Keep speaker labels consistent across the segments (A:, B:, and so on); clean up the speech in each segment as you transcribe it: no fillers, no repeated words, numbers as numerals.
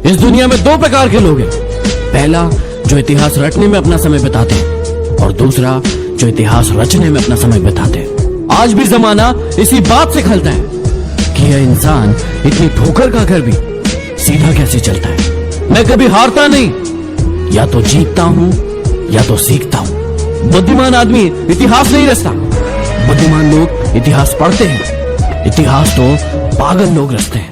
A: इस दुनिया में दो प्रकार के लोग हैं। पहला जो इतिहास रटने में अपना समय बिताते हैं और दूसरा जो इतिहास रचने में अपना समय बिताते हैं। आज भी जमाना इसी बात से खलता है कि यह इंसान इतनी ठोकर खाकर भी सीधा कैसे चलता है। मैं कभी हारता नहीं, या तो जीतता हूं या तो सीखता हूं। बुद्धिमान आदमी इतिहास नहीं रचता, बुद्धिमान लोग इतिहास पढ़ते हैं। इतिहास तो पागल लोग रचते हैं।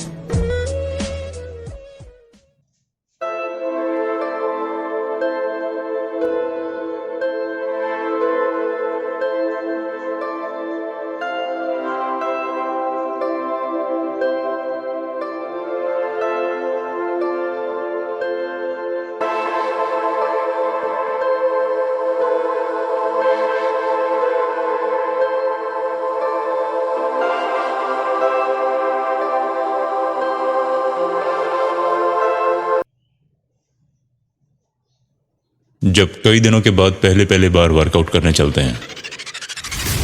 B: जब कई दिनों के बाद पहले बार वर्कआउट करने चलते हैं,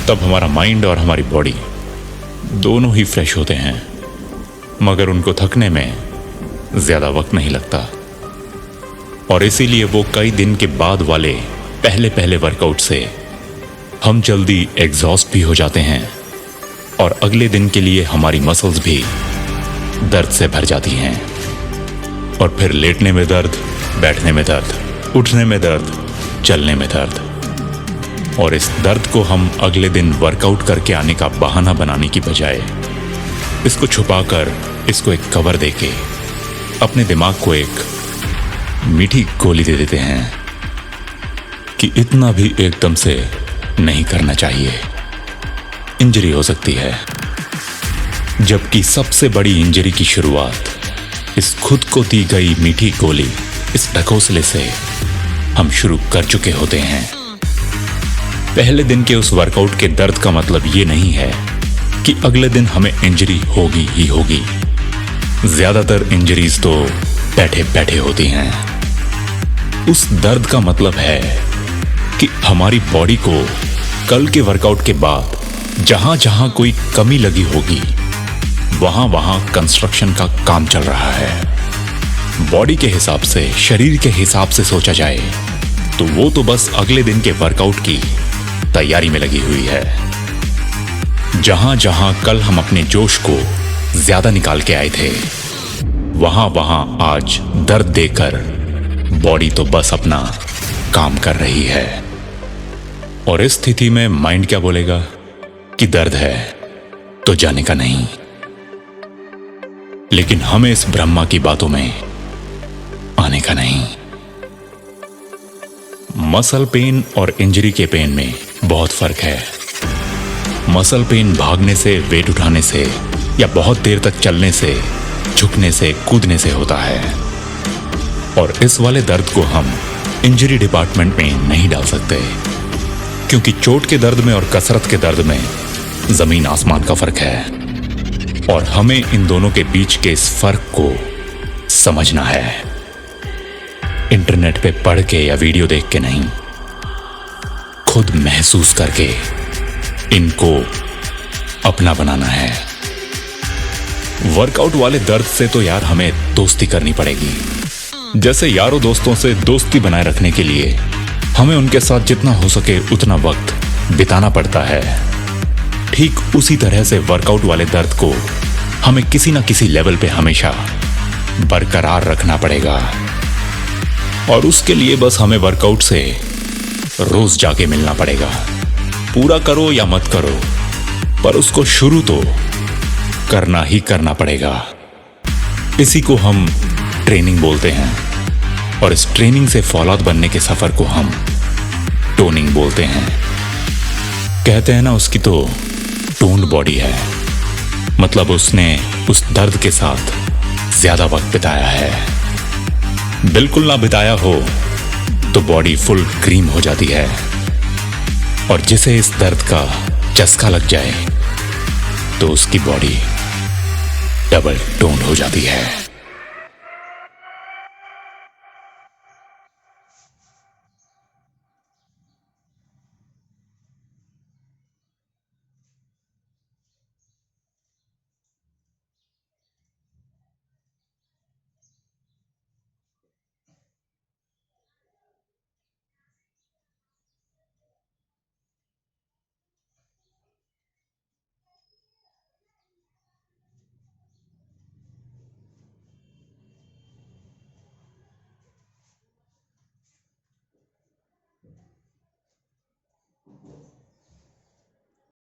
B: तब हमारा माइंड और हमारी बॉडी दोनों ही फ्रेश होते हैं, मगर उनको थकने में ज्यादा वक्त नहीं लगता। और इसीलिए वो कई दिन के बाद वाले पहले वर्कआउट से हम जल्दी एग्जॉस्ट भी हो जाते हैं और अगले दिन के लिए हमारी मसल्स भी दर्द से भर जाती हैं। और फिर लेटने में दर्द, बैठने में दर्द, उठने में दर्द, चलने में दर्द। और इस दर्द को हम अगले दिन वर्कआउट करके आने का बहाना बनाने की बजाय इसको छुपाकर, इसको एक कवर देके अपने दिमाग को एक मीठी गोली दे देते हैं कि इतना भी एकदम से नहीं करना चाहिए, इंजरी हो सकती है। जबकि सबसे बड़ी इंजरी की शुरुआत इस खुद को दी गई मीठी गोली, इस ढकोसले से हम शुरू कर चुके होते हैं। पहले दिन के उस वर्कआउट के दर्द का मतलब ये नहीं है कि अगले दिन हमें इंजरी होगी ही होगी। ज्यादातर इंजरीज तो बैठे बैठे होती हैं। उस दर्द का मतलब है कि हमारी बॉडी को कल के वर्कआउट के बाद जहां जहां कोई कमी लगी होगी, वहां वहां कंस्ट्रक्शन का काम चल रहा है। बॉडी के हिसाब से, शरीर के हिसाब से सोचा जाए तो वो तो बस अगले दिन के वर्कआउट की तैयारी में लगी हुई है। जहां जहां कल हम अपने जोश को ज्यादा निकाल के आए थे, वहां वहां आज दर्द देकर बॉडी तो बस अपना काम कर रही है। और इस स्थिति में माइंड क्या बोलेगा कि दर्द है तो जाने का नहीं। लेकिन हमें इस ब्रह्मा की बातों में आने का नहीं। मसल पेन और इंजरी के पेन में बहुत फर्क है। मसल पेन भागने से, वेट उठाने से या बहुत देर तक चलने से, झुकने से, कूदने से होता है। और इस वाले दर्द को हम इंजरी डिपार्टमेंट में नहीं डाल सकते, क्योंकि चोट के दर्द में और कसरत के दर्द में जमीन आसमान का फर्क है। और हमें इन दोनों के बीच के इस फर्क को समझना है। इंटरनेट पे पढ़ के या वीडियो देख के नहीं, खुद महसूस करके इनको अपना बनाना है। वर्कआउट वाले दर्द से तो यार हमें दोस्ती करनी पड़ेगी। जैसे यारों दोस्तों से दोस्ती बनाए रखने के लिए हमें उनके साथ जितना हो सके उतना वक्त बिताना पड़ता है, ठीक उसी तरह से वर्कआउट वाले दर्द को हमें किसी ना किसी लेवल पे हमेशा बरकरार रखना पड़ेगा। और उसके लिए बस हमें वर्कआउट से रोज जाके मिलना पड़ेगा। पूरा करो या मत करो, पर उसको शुरू तो करना ही करना पड़ेगा। इसी को हम ट्रेनिंग बोलते हैं। और इस ट्रेनिंग से फौलाद बनने के सफर को हम टोनिंग बोलते हैं। कहते हैं ना, उसकी तो टोन्ड बॉडी है, मतलब उसने उस दर्द के साथ ज्यादा वक्त बिताया है। बिल्कुल ना बिताया हो तो बॉडी फुल क्रीम हो जाती है। और जिसे इस दर्द का चस्का लग जाए तो उसकी बॉडी डबल टोन्ड हो जाती है।